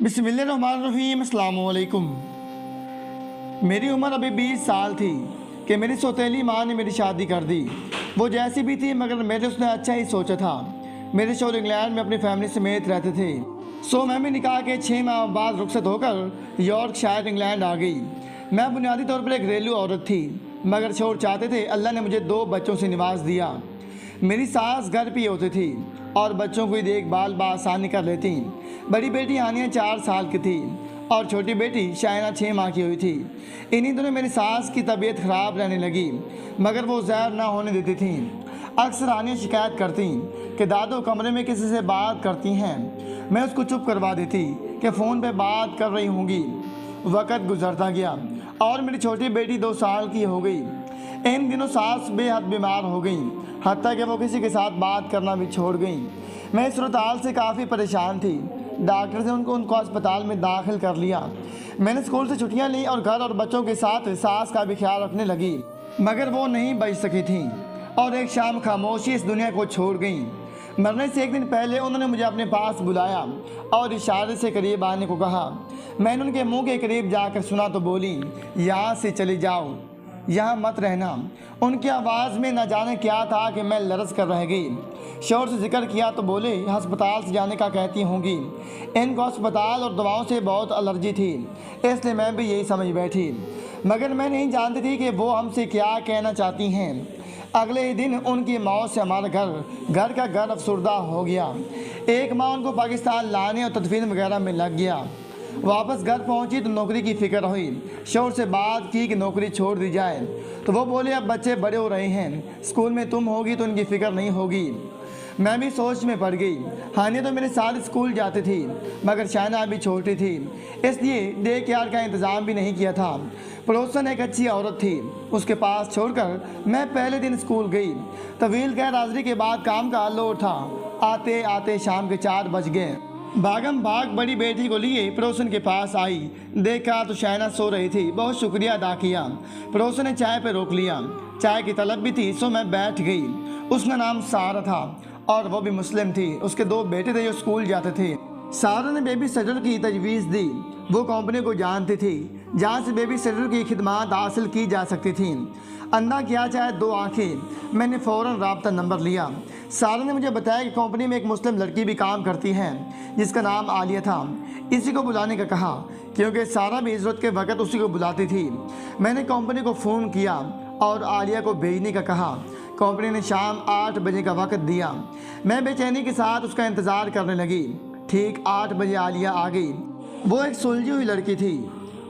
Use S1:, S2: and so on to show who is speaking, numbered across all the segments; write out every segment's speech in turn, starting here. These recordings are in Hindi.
S1: बिस्मिल्लाहिर्रहमानिर्रहीम, अस्सलाम वालेकुम। मेरी उम्र अभी 20 साल थी कि मेरी सौतेली माँ ने मेरी शादी कर दी। वो जैसी भी थी मगर मेरे उसने अच्छा ही सोचा था। मेरे शौहर इंग्लैंड में अपनी फैमिली समेत रहते थे। मैं भी निकाह के 6 माह बाद रुखसत होकर यॉर्कशायर इंग्लैंड आ गई। मैं बुनियादी तौर पर एक घरेलू औरत थी मगर शौहर चाहते थे। अल्लाह ने मुझे 2 बच्चों से नवाज दिया। मेरी सास घर पे होती थी और बच्चों की देखभाल बआसानी कर लेती। बड़ी बेटी हानिया 4 साल की थी और छोटी बेटी शायना 6 माह की हुई थी। इन्हीं दिनों मेरी सास की तबीयत ख़राब रहने लगी मगर वो जहर ना होने देती थी। अक्सर हानिया शिकायत करती कि दादो कमरे में किसी से बात करती हैं। मैं उसको चुप करवा देती कि फ़ोन पे बात कर रही होंगी। वक़्त गुजरता गया और मेरी छोटी बेटी 2 साल की हो गई। इन दिनों सास बेहद बीमार हो गई, हत्ता कि वो किसी के साथ बात करना भी छोड़ गई। मैं इस सूरत हाल से काफ़ी परेशान थी। डॉक्टर से उनको अस्पताल में दाखिल कर लिया। मैंने स्कूल से छुट्टियां ली और घर और बच्चों के साथ सास का भी ख्याल रखने लगी मगर वो नहीं बच सकी थी और एक शाम खामोशी इस दुनिया को छोड़ गई। मरने से एक दिन पहले उन्होंने मुझे अपने पास बुलाया और इशारे से करीब आने को कहा। मैंने उनके मुंह के करीब जाकर सुना तो बोली, यहाँ से चली जाओ, यहाँ मत रहना। उनकी आवाज़ में न जाने क्या था कि मैं लरज़ कर रह गई। शौहर से जिक्र किया तो बोले अस्पताल से जाने का कहती होंगी। इनको अस्पताल और दवाओं से बहुत एलर्जी थी इसलिए मैं भी यही समझ बैठी मगर मैं नहीं जानती थी कि वो हमसे क्या कहना चाहती हैं। अगले ही दिन उनकी मौत से हमारा घर का घर अफसरदा हो गया। एक माह उनको पाकिस्तान लाने और तदफीन वगैरह में लग गया। वापस घर पहुंची तो नौकरी की फ़िक्र हुई। शौहर से बात की कि नौकरी छोड़ दी जाए तो वो बोले अब बच्चे बड़े हो रहे हैं, स्कूल में तुम होगी तो उनकी फ़िक्र नहीं होगी। मैं भी सोच में पड़ गई। हानिया तो मेरे साथ स्कूल जाती थी मगर शायना अभी छोटी थी इसलिए डे केयर का इंतज़ाम भी नहीं किया था। पड़ोसन एक अच्छी औरत थी, उसके पास छोड़कर मैं पहले दिन स्कूल गई। तवील गैर हाजिरी के बाद काम का लोड था। आते आते शाम के 4 बज गए। भागम भाग बड़ी बेटी को लिए पड़ोसन के पास आई। देखा तो शायना सो रही थी। बहुत शुक्रिया अदा किया। पड़ोसन ने चाय पे रोक लिया। चाय की तलब भी थी मैं बैठ गई। उसका नाम सारा था और वो भी मुस्लिम थी। उसके 2 बेटे थे जो स्कूल जाते थे। सारा ने बेबी सिटर की तजवीज़ दी। वो कंपनी को जानती थी जहाँ से बेबी सिटर की खिदमत हासिल की जा सकती थी। अंधा किया चाहे 2 आँखें। मैंने फ़ौरन राब्ता नंबर लिया। सारा ने मुझे बताया कि कंपनी में एक मुस्लिम लड़की भी काम करती है जिसका नाम आलिया था। इसी को बुलाने का कहा क्योंकि सारा भी ज़रूरत के वक़्त उसी को बुलाती थी। मैंने कंपनी को फ़ोन किया और आलिया को भेजने का कहा। कंपनी ने शाम 8 बजे का वक़्त दिया। मैं बेचैनी के साथ उसका इंतज़ार करने लगी। ठीक 8 बजे आलिया आ गई। वो एक सुलझी हुई लड़की थी।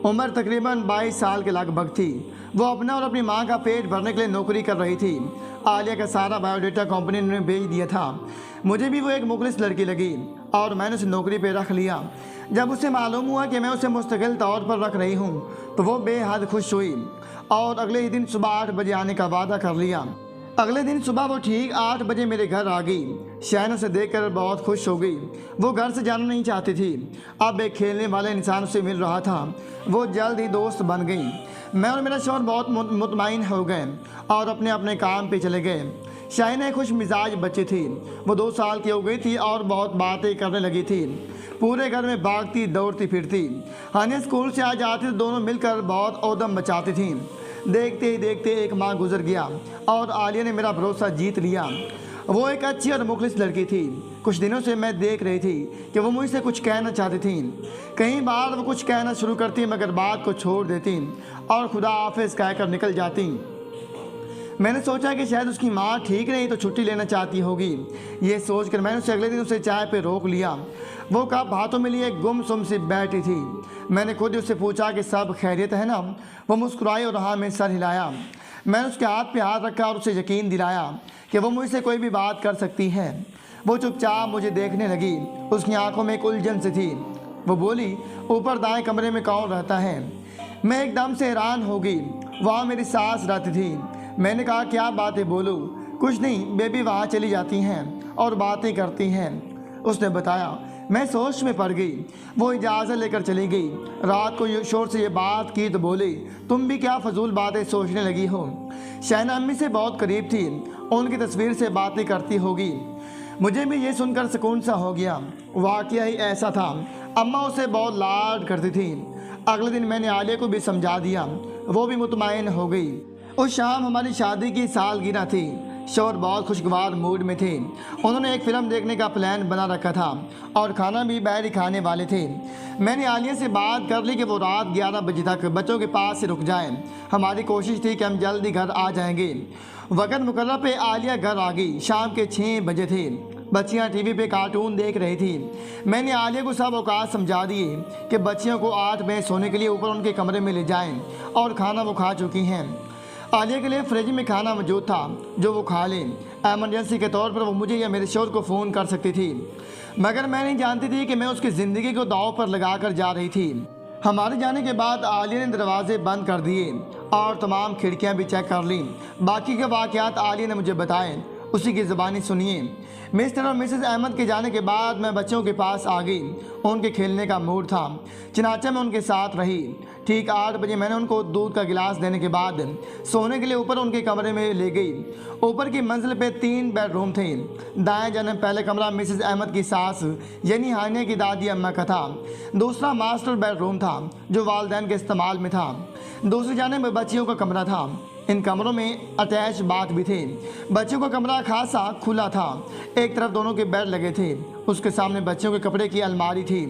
S1: उम्र तकरीबन 22 साल के लगभग थी। वो अपना और अपनी माँ का पेट भरने के लिए नौकरी कर रही थी। आलिया का सारा बायोडाटा कंपनी ने भेज दिया था। मुझे भी वो एक मुखलिस लड़की लगी और मैंने उसे नौकरी पे रख लिया। जब उसे मालूम हुआ कि मैं उसे मुस्तकिल तौर पर रख रही हूँ तो वो बेहद खुश हुई और अगले ही दिन सुबह 8 बजे आने का वादा कर लिया। अगले दिन सुबह वो ठीक 8 बजे मेरे घर आ गई। शायना से देखकर बहुत खुश हो गई। वो घर से जाना नहीं चाहती थी। अब एक खेलने वाले इंसान से मिल रहा था। वो जल्द ही दोस्त बन गई। मैं और मेरा शौहर बहुत मुतमईन हो गए और अपने अपने काम पे चले गए। शायना एक खुश मिजाज बच्ची थी। वो 2 साल की हो गई थी और बहुत बातें करने लगी थी। पूरे घर में भागती दौड़ती फिरती। हानिया स्कूल से आ जाती तो दोनों मिलकर बहुत औदम मचाती थीं। देखते ही देखते 1 माह गुजर गया और आलिया ने मेरा भरोसा जीत लिया। वो एक अच्छी और मुखलिस लड़की थी। कुछ दिनों से मैं देख रही थी कि वो मुझसे कुछ कहना चाहती थी। कई बार वो कुछ कहना शुरू करती मगर बात को छोड़ देती और खुदा हाफिज़ कहकर निकल जाती। मैंने सोचा कि शायद उसकी माँ ठीक नहीं तो छुट्टी लेना चाहती होगी। ये सोचकर मैंने उसे अगले दिन उसे चाय पे रोक लिया। वो कप हाथों में लिए गुमसुम सी बैठी थी। मैंने खुद उससे पूछा कि सब खैरियत है ना। वो मुस्कुराई और हाँ में सर हिलाया। मैंने उसके हाथ पे हाथ रखा और उसे यकीन दिलाया कि वो मुझसे कोई भी बात कर सकती है। वो चुपचाप मुझे देखने लगी। उसकी आंखों में एक उलझन सी थी। वो बोली, ऊपर दाएं कमरे में कौन रहता है? मैं एकदम से हैरान हो गई। वहाँ मेरी सास रहती थी। मैंने कहा क्या बातें बोलूँ? कुछ नहीं, बेबी वहाँ चली जाती हैं और बातें करती हैं। उसने बताया। मैं सोच में पड़ गई। वो इजाज़त लेकर चली गई। रात को शोर से ये बात की तो बोली, तुम भी क्या फजूल बातें सोचने लगी हो? शायना अम्मी से बहुत करीब थी, उनकी तस्वीर से बातें करती होगी। मुझे भी ये सुनकर सुकून सा हो गया। वाकया ही ऐसा था। अम्मा उसे बहुत लाड करती थी। अगले दिन मैंने आलिया को भी समझा दिया, वो भी मुतमईन हो गई। उस शाम हमारी शादी की सालगिरह थी। शोहर बहुत खुशगवार मूड में थे। उन्होंने एक फ़िल्म देखने का प्लान बना रखा था और खाना भी बाहर ही खाने वाले थे। मैंने आलिया से बात कर ली कि वो रात 11 बजे तक बच्चों के पास से रुक जाएं। हमारी कोशिश थी कि हम जल्दी घर आ जाएंगे। वक़्त मुकर्रर पे आलिया घर आ गई। शाम के 6 बजे थे। बच्चियां टीवी पे कार्टून देख रही थी। मैंने आलिया को सब औकात समझा दिए कि बच्चियों को 8 बजे सोने के लिए ऊपर उनके कमरे में ले जाएं और खाना वो खा चुकी हैं। आलिया के लिए फ्रिज में खाना मौजूद था जो वो खा लें। एमरजेंसी के तौर पर वो मुझे या मेरे शोहर को फ़ोन कर सकती थी, मगर मैं नहीं जानती थी कि मैं उसकी ज़िंदगी को दांव पर लगा कर जा रही थी। हमारे जाने के बाद आलिया ने दरवाजे बंद कर दिए और तमाम खिड़कियां भी चेक कर लीं। बाकी के वाक़यात आलिया ने मुझे बताए, उसी की ज़बानी सुनिए। मिस्टर और मिसेस अहमद के जाने के बाद मैं बच्चों के पास आ गई। उनके खेलने का मूड था, चनाचा मैं उनके साथ रही। ठीक 8 बजे मैंने उनको दूध का गिलास देने के बाद सोने के लिए ऊपर उनके कमरे में ले गई। ऊपर की मंजिल पे 3 बेडरूम थे। दाएं जानिब पहले कमरा मिसेस अहमद की सास यानी हानिया की दादी अम्मा का था। दूसरा मास्टर बेडरूम था जो वालिदैन के इस्तेमाल में था। दूसरी जानिब बच्चियों का कमरा था। इन कमरों में अटैच बाथ भी थे। बच्चों का कमरा खासा खुला था। एक तरफ दोनों के बेड लगे थे। उसके सामने बच्चों के कपड़े की अलमारी थी।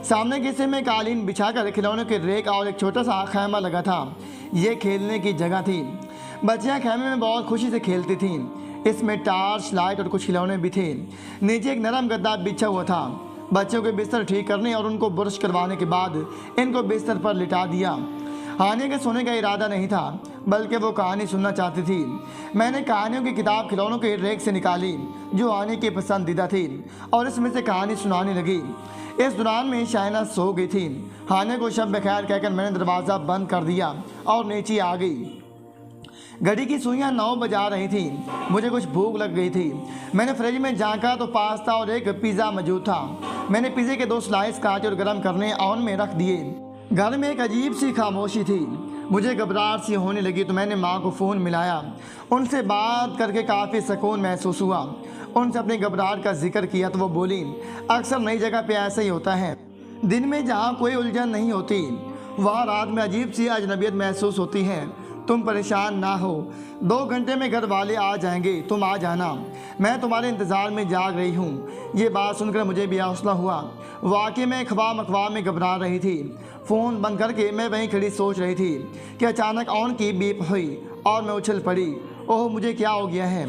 S1: सामने के हिस्से में कालीन बिछाकर खिलौनों के रेक और एक छोटा सा खैमा लगा था। ये खेलने की जगह थी। बच्चियां खैमे में बहुत खुशी से खेलती थीं। इसमें टार्च लाइट और कुछ खिलौने भी थे। नीचे एक नरम गद्दा बिछा हुआ था। बच्चों के बिस्तर ठीक करने और उनको ब्रश करवाने के बाद इनको बिस्तर पर लिटा दिया। हानिया के सोने का इरादा नहीं था, बल्कि वो कहानी सुनना चाहती थी। मैंने कहानियों की किताब खिलौनों के रेक से निकाली जो हानिया की पसंदीदा थी और इसमें से कहानी सुनाने लगी। इस दौरान में शाइना सो गई थी। हानिया को शब बखैर कहकर मैंने दरवाज़ा बंद कर दिया और नीचे आ गई। घड़ी की सुइयां 9 बजा रही थी। मुझे कुछ भूख लग गई थी। मैंने फ्रिज में झांका तो पास्ता और एक पिज़्ज़ा मौजूद था। मैंने पिज़्ज़े के 2 स्लाइस काटे और गर्म करने ओवन में रख दिए। घर में एक अजीब सी खामोशी थी। मुझे घबराहट सी होने लगी तो मैंने माँ को फ़ोन मिलाया। उनसे बात करके काफ़ी सुकून महसूस हुआ। उनसे अपनी घबराहट का जिक्र किया तो वो बोली, अक्सर नई जगह पे ऐसा ही होता है। दिन में जहाँ कोई उलझन नहीं होती वहाँ रात में अजीब सी अजनबियत महसूस होती है। तुम परेशान ना हो, 2 घंटे में घर वाले आ जाएंगे, तुम आ जाना। मैं तुम्हारे इंतज़ार में जाग रही हूँ। ये बात सुनकर मुझे भी हौसला हुआ। वाकई में ख्वाब में घबरा रही थी। फ़ोन बंद करके मैं वहीं खड़ी सोच रही थी कि अचानक ऑन की बीप हुई और मैं उछल पड़ी। ओह, मुझे क्या हो गया है।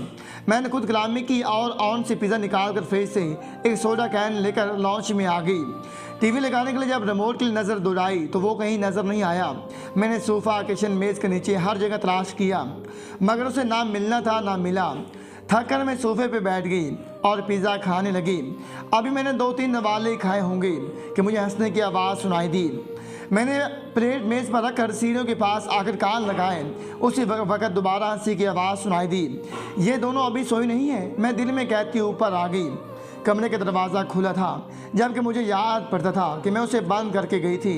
S1: मैंने खुद गुलामी की और ऑन से पिज़्ज़ा निकाल कर फ्रिज से एक सोडा कैन लेकर लॉन्च में आ गई। टीवी लगाने के लिए जब रिमोट की नज़र दौड़ाई तो वो कहीं नज़र नहीं आया। मैंने सोफ़ा, किचन, मेज़ के नीचे हर जगह तलाश किया, मगर उसे ना मिलना था ना मिला। थक कर मैं सोफे पे बैठ गई और पिज़्ज़ा खाने लगी। अभी मैंने 2-3 नवाले खाए होंगे कि मुझे हंसने की आवाज़ सुनाई दी। मैंने प्लेट मेज़ पर रखकर सीढ़ियों के पास आकर कान लगाए। उसी वक्त दोबारा हंसी की आवाज़ सुनाई दी। ये दोनों अभी सोई नहीं है। मैं दिल में कैद के ऊपर आ गई। कमरे का दरवाज़ा खुला था, जबकि मुझे याद पड़ता था कि मैं उसे बंद करके गई थी।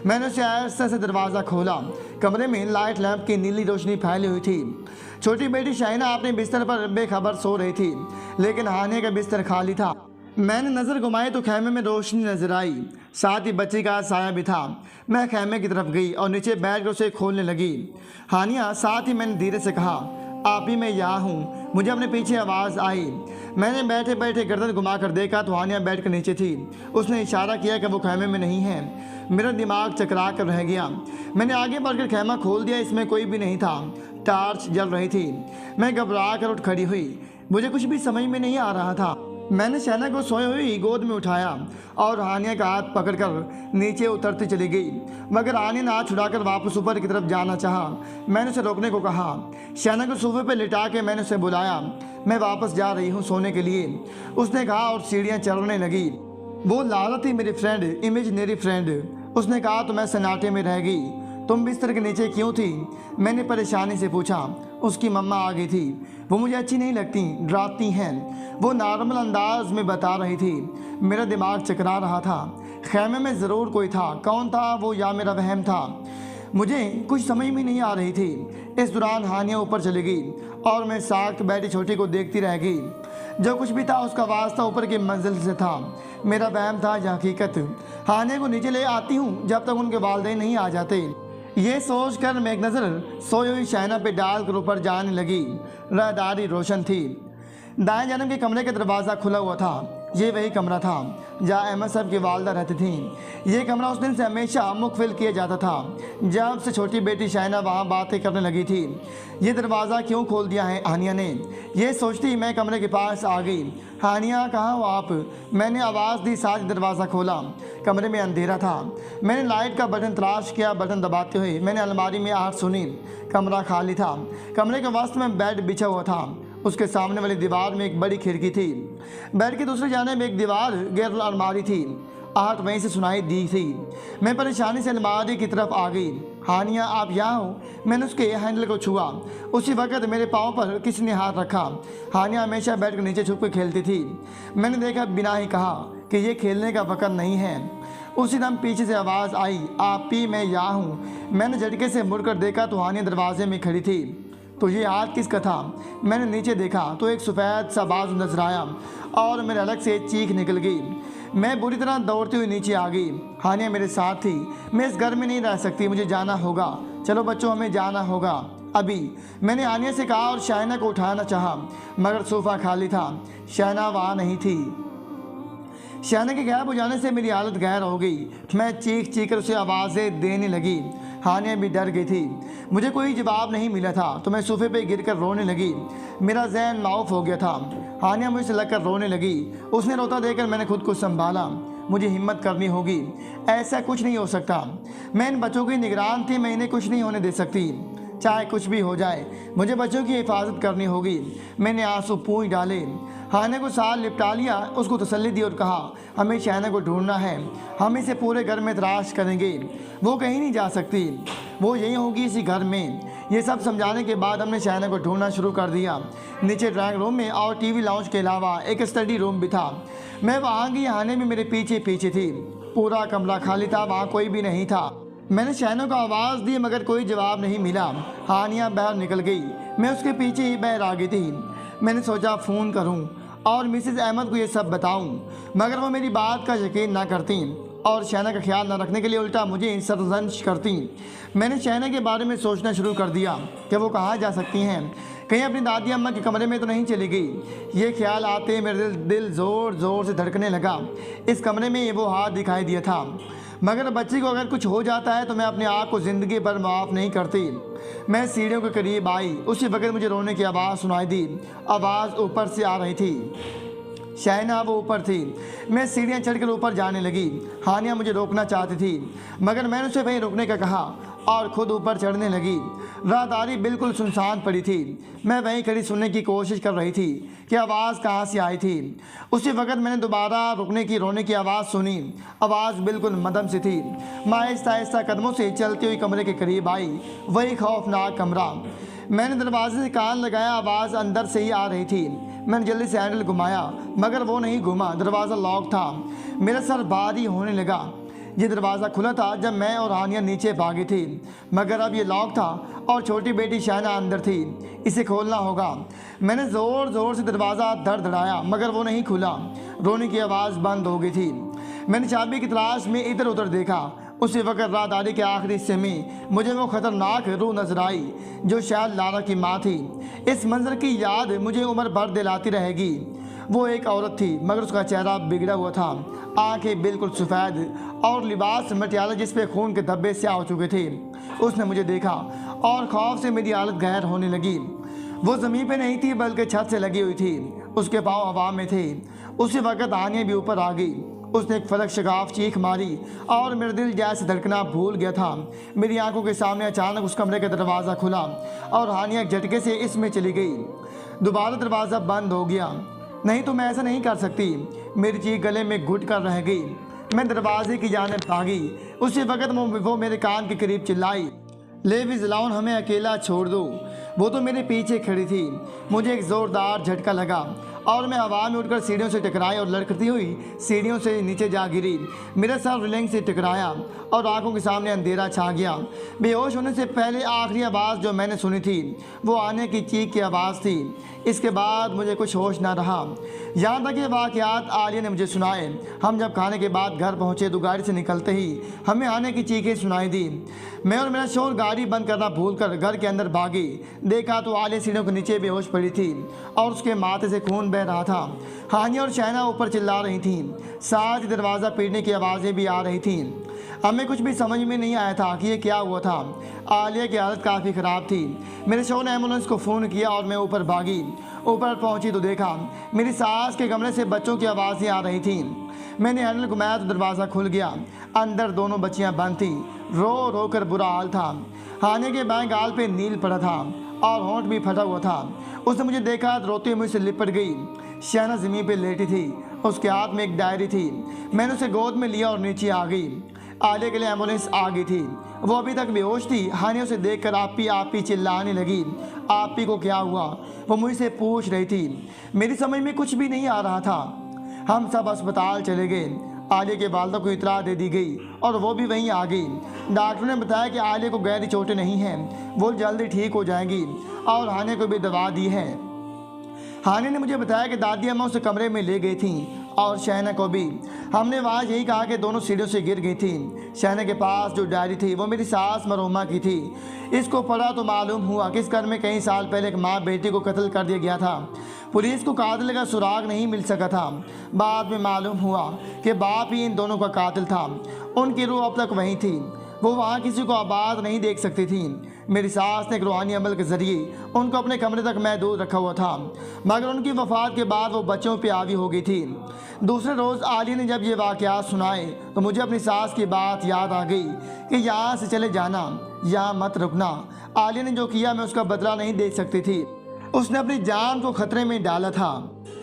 S1: मैंने उसे ऐसे से दरवाज़ा खोला। कमरे में लाइट लैंप की नीली रोशनी फैली हुई थी। छोटी बेटी शाइना अपने बिस्तर पर बेखबर सो रही थी, लेकिन हानिया का बिस्तर खाली था। मैंने नज़र घुमाई तो खैमे में रोशनी नजर आई, साथ ही बच्ची का साया भी था। मैं खैमे की तरफ गई और नीचे बैठकर उसे खोलने लगी। हानिया, साथ ही मैंने धीरे से कहा, आप ही मैं यहाँ हूँ। मुझे अपने पीछे आवाज़ आई। मैंने बैठे बैठे गर्दन घुमाकर देखा तो हानिया बैठ कर नीचे थी। उसने इशारा किया कि वो खैमे में नहीं है। मेरा दिमाग चकरा कर रह गया। मैंने आगे बढ़कर खैमा खोल दिया। इसमें कोई भी नहीं था। टार्च जल रही थी। मैं घबरा कर उठ खड़ी हुई। मुझे कुछ भी समझ में नहीं आ रहा था। मैंने शैना को सोई हुई गोद में उठाया और हानिया का हाथ पकड़कर नीचे उतरती चली गई, मगर हानिया ने हाथ छुड़ाकर वापस ऊपर की तरफ जाना चाहा। मैंने उसे रोकने को कहा। शैना को सोफे पर लिटा के मैंने उसे बुलाया। मैं वापस जा रही हूँ सोने के लिए, उसने कहा और सीढ़ियाँ चढ़ने लगी। वो लाला थी मेरी फ्रेंड, इमेजिनरी फ्रेंड। उसने कहा तो मैं सन्नाटे में रह गई। तुम बिस्तर के नीचे क्यों थी? मैंने परेशानी से पूछा। उसकी मम्मा आ गई थी। वो मुझे अच्छी नहीं लगती, डराती हैं, वो नॉर्मल अंदाज में बता रही थी। मेरा दिमाग चकरा रहा था। खैमे में ज़रूर कोई था। कौन था वो, या मेरा वहम था? मुझे कुछ समझ में नहीं आ रही थी। इस दौरान हानिया ऊपर चली गई और मैं साख्त बैठी छोटी को देखती रह गई। जो कुछ भी था उसका वास्ता ऊपर की मंजिल से था। मेरा वहम था या हकीकत। हानिया को नीचे ले आती हूँ जब तक उनके वालिदैन नहीं आ जाते। ये सोच कर मैं एक नज़र सोई हुई शहना पे डालकर ऊपर जाने लगी। राहदारी रोशन थी। दाएं जानब के कमरे का दरवाज़ा खुला हुआ था। ये वही कमरा था जहाँ अहमद साहब की वालदा रहती थी। ये कमरा उस दिन से हमेशा मुखफिल किया जाता था जब से छोटी बेटी शाइना वहाँ बातें करने लगी थी। ये दरवाज़ा क्यों खोल दिया है हानिया ने? ये सोचती मैं कमरे के पास आ गई। हानिया, कहाँ हो आप? मैंने आवाज़ दी, साथ ही दरवाज़ा खोला। कमरे में अंधेरा था। मैंने लाइट का बटन तलाश किया। बटन दबाते हुए मैंने अलमारी में आहट सुनी। कमरा खाली था। कमरे के वस्त में बेड बिछा हुआ था। उसके सामने वाली दीवार में एक बड़ी खिड़की थी। बेड के दूसरे जाने में एक दीवार गैर अलमारी थी। आहट वहीं से सुनाई दी थी। मैं परेशानी से अलमारी की तरफ आ गई। हानिया, आप यहाँ हो? मैंने उसके हैंडल को छुआ। उसी वक्त मेरे पाँव पर किसी ने हाथ रखा। हानिया हमेशा बेड के नीचे छुप कर खेलती थी। मैंने देखा बिना ही कहा कि ये खेलने का वक्त नहीं है। उसी दम पीछे से आवाज़ आई, आप ही, मैं यहाँ हूँ। मैंने झटके से मुड़कर देखा तो हानिया दरवाजे में खड़ी थी। तो ये हाथ किसका था? मैंने नीचे देखा तो एक सफ़ेद सा बाजू नजर आया और मेरे अलग से चीख निकल गई। मैं बुरी तरह दौड़ती हुई नीचे आ गई। हानिया मेरे साथ थी। मैं इस घर में नहीं रह सकती, मुझे जाना होगा। चलो बच्चों, हमें जाना होगा अभी। मैंने हानिया से कहा और शाइना को उठाना चाहा, मगर सोफ़ा खाली था। शाइना वहाँ नहीं थी। शाइना के गायब हो जाने से मेरी हालत गैर हो गई। मैं चीख चीख कर उसे आवाज़ें देने लगी। हानिया भी डर गई थी। मुझे कोई जवाब नहीं मिला था तो मैं सोफे पे गिरकर रोने लगी। मेरा जहन माऊफ हो गया था। हानिया मुझसे लगकर रोने लगी। उसने रोता देखकर मैंने खुद को संभाला। मुझे हिम्मत करनी होगी। ऐसा कुछ नहीं हो सकता। मैं इन बच्चों की निगरान थी। मैं इन्हें कुछ नहीं होने दे सकती, चाहे कुछ भी हो जाए। मुझे बच्चों की हिफाजत करनी होगी। मैंने आंसू पूंछ डाले। हानिया को साथ लिपटा लिया, उसको तसल्ली दी और कहा, हमें शाइना को ढूंढना है। हम इसे पूरे घर में तलाश करेंगे। वो कहीं नहीं जा सकती, वो यहीं होगी इसी घर में। ये सब समझाने के बाद हमने शाइना को ढूंढना शुरू कर दिया। नीचे ड्राइंग रूम में और टीवी लाउंज के अलावा एक स्टडी रूम भी था। मैं वहाँ गई। हानिया भी मेरे पीछे पीछे थी। पूरा कमरा खाली था, वहाँ कोई भी नहीं था। मैंने शाइना को आवाज़ दी मगर कोई जवाब नहीं मिला। हानिया बाहर निकल गई। मैं उसके पीछे ही बाहर आ गई थी। मैंने सोचा फ़ोन करूं और मिसेस अहमद को ये सब बताऊं, मगर वो मेरी बात का यकीन ना करती और शाइना का ख्याल न रखने के लिए उल्टा मुझे सरजंश करती। मैंने शाइना के बारे में सोचना शुरू कर दिया कि वो कहाँ जा सकती हैं। कहीं अपनी दादी अम्मा के कमरे में तो नहीं चली गई। ये ख्याल आते मेरे दिल ज़ोर ज़ोर से धड़कने लगा। इस कमरे में वो हाथ दिखाई दिया था, मगर बच्ची को अगर कुछ हो जाता है तो मैं अपने आप को ज़िंदगी भर माफ़ नहीं करती। मैं सीढ़ियों के करीब आई। उसी वक्त मुझे रोने की आवाज़ सुनाई दी। आवाज़ ऊपर से आ रही थी। शाइना वो ऊपर थी। मैं सीढ़ियाँ चढ़कर ऊपर जाने लगी। हानिया मुझे रोकना चाहती थी, मगर मैंने उसे वहीं रुकने का कहा और ख़ुद ऊपर चढ़ने लगी। राहदारी बिल्कुल सुनसान पड़ी थी। मैं वहीं खड़ी सुनने की कोशिश कर रही थी कि आवाज़ कहाँ से आई थी। उसी वक्त मैंने दोबारा रुकने की रोने की आवाज़ सुनी। आवाज़ बिल्कुल मदम से थी। मैं आहिस्ता आहिस्ता कदमों से चलती हुई कमरे के करीब आई। वही खौफनाक कमरा। मैंने दरवाजे से कान लगाया। आवाज़ अंदर से ही आ रही थी। मैंने जल्दी से हैंडल घुमाया, मगर वो नहीं घुमा। दरवाज़ा लॉक था। मेरा सर भारी होने लगा। ये दरवाज़ा खुला था जब मैं और हानिया नीचे भागी थी, मगर अब ये लॉक था और छोटी बेटी शाइना अंदर थी। इसे खोलना होगा। मैंने ज़ोर ज़ोर से दरवाज़ा धड़धड़ाया, मगर वो नहीं खुला। रोने की आवाज़ बंद हो गई थी। मैंने चाबी की तलाश में इधर उधर देखा। उसी वक्त राहदारी के आखिरी हिस्से में मुझे वो खतरनाक रूह नजर आई जो शायद लारा की माँ थी। इस मंजर की याद मुझे उम्र भर दिलाती रहेगी। वो एक औरत थी, मगर उसका चेहरा बिगड़ा हुआ था। आंखें बिल्कुल सफ़ेद और लिबास मटियाला जिस पे खून के धब्बे स्याह हो चुके थे। उसने मुझे देखा और खौफ से मेरी हालत गैर होने लगी। वो ज़मीन पे नहीं थी बल्कि छत से लगी हुई थी। उसके पाँव हवा में थे। उसी वक्त हानिया भी ऊपर आ गई। उसने एक फलक शगाफ चीख मारी और मेरा दिल जैसे धड़कना भूल गया था। मेरी आंखों के सामने अचानक उस कमरे का दरवाज़ा खुला और हानिया एक झटके से इसमें चली गई। दोबारा दरवाज़ा बंद हो गया। नहीं तो मैं ऐसा नहीं कर सकती। मेरी चीख गले में घुट कर रह गई। मैं दरवाजे की जानिब भागी। उसी वक्त वो मेरे कान के करीब चिल्लाई, लेविस लाउन, हमें अकेला छोड़ दो। वो तो मेरे पीछे खड़ी थी। मुझे एक ज़ोरदार झटका लगा और मैं हवा में उड़कर सीढ़ियों से टकराई और लड़खड़ती हुई सीढ़ियों से नीचे जा गिरी। मेरा सर रेलिंग से टकराया और आंखों के सामने अंधेरा छा गया। बेहोश होने से पहले आखिरी आवाज़ जो मैंने सुनी थी वो आने की चीख की आवाज़ थी। इसके बाद मुझे कुछ होश ना रहा। यहाँ तक ये वाक़यात आलिया ने मुझे सुनाए। हम जब खाने के बाद घर पहुँचे तो गाड़ी से निकलते ही हमें आने की चीखें सुनाई दी। मैं और मेरा शोर गाड़ी बंद करना भूलकर घर के अंदर भागी। देखा तो आलिया सीढ़ियों के नीचे बेहोश पड़ी थी और उसके माथे से खून बह रहा था। हानिया और शहना ऊपर चिल्ला रही थीं। साथ ही दरवाज़ा पीटने की आवाज़ें भी आ रही थीं। हमें कुछ भी समझ में नहीं आया था कि ये क्या हुआ था। आलिया की हालत काफ़ी ख़राब थी। मेरे शोर ने एम्बुलेंस को फ़ोन किया और मैं ऊपर भागी। ऊपर पहुंची तो देखा मेरी सास के कमरे से बच्चों की आवाज़ें आ रही थीं। मैंने हैंडल घुमाया तो दरवाज़ा खुल गया। अंदर दोनों बच्चियां बंद थीं। रो रो कर बुरा हाल था। हाने के बाएं गाल पे नील पड़ा था और होंठ भी फटा हुआ था। उसने मुझे देखा तो रोते हुए मुझसे लिपट गई। शहना ज़मीन पे लेटी थी। उसके हाथ में एक डायरी थी। मैंने उसे गोद में लिया और नीचे आ गई। आलिया के लिए एम्बुलेंस आ गई थी। वो अभी तक बेहोश थी। हानिया उसे देखकर आपी चिल्लाने लगी। आपी को क्या हुआ, वो मुझसे पूछ रही थी। मेरी समझ में कुछ भी नहीं आ रहा था। हम सब अस्पताल चले गए। आलिया के वालिदा को इतला दे दी गई और वो भी वहीं आ गई। डॉक्टर ने बताया कि आलिया को गहरी चोटें नहीं हैं, वो जल्दी ठीक हो जाएंगी और हानिया को भी दवा दी है। हानिया ने मुझे बताया कि दादी अम्मा उसे कमरे में ले गई थीं और शहना को भी। हमने वहाँ यही कहा कि दोनों सीढ़ियों से गिर गई थी। शहना के पास जो डायरी थी वो मेरी सास मरहुमा की थी। इसको पढ़ा तो मालूम हुआ कि इस घर में कई साल पहले एक माँ बेटी को कत्ल कर दिया गया था। पुलिस को कातिल का सुराग नहीं मिल सका था। बाद में मालूम हुआ कि बाप ही इन दोनों का कातिल था। उनकी रूह अब तक वहीं थी। वो वहाँ किसी को आबाद नहीं देख सकती थी। मेरी सास ने एक रूहानी अमल के ज़रिए उनको अपने कमरे तक महदूद रखा हुआ था, मगर उनकी वफ़ात के बाद वो बच्चों पे हावी हो गई थी। दूसरे रोज़ आलिया ने जब ये वाक़यात सुनाए तो मुझे अपनी सास की बात याद आ गई कि यहाँ से चले जाना, यहाँ मत रुकना। आलिया ने जो किया मैं उसका बदला नहीं दे सकती थी। उसने अपनी जान को ख़तरे में डाला था।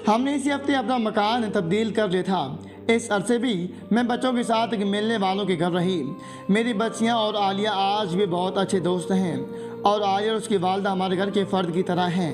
S1: हमने इसी हफ्ते अपना मकान तब्दील कर लिया था। इस अरसे भी मैं बच्चों के साथ मिलने वालों के घर रही। मेरी बच्चियां और आलिया आज भी बहुत अच्छे दोस्त हैं और आलिया और उसकी वालिदा हमारे घर के फ़र्द की तरह हैं।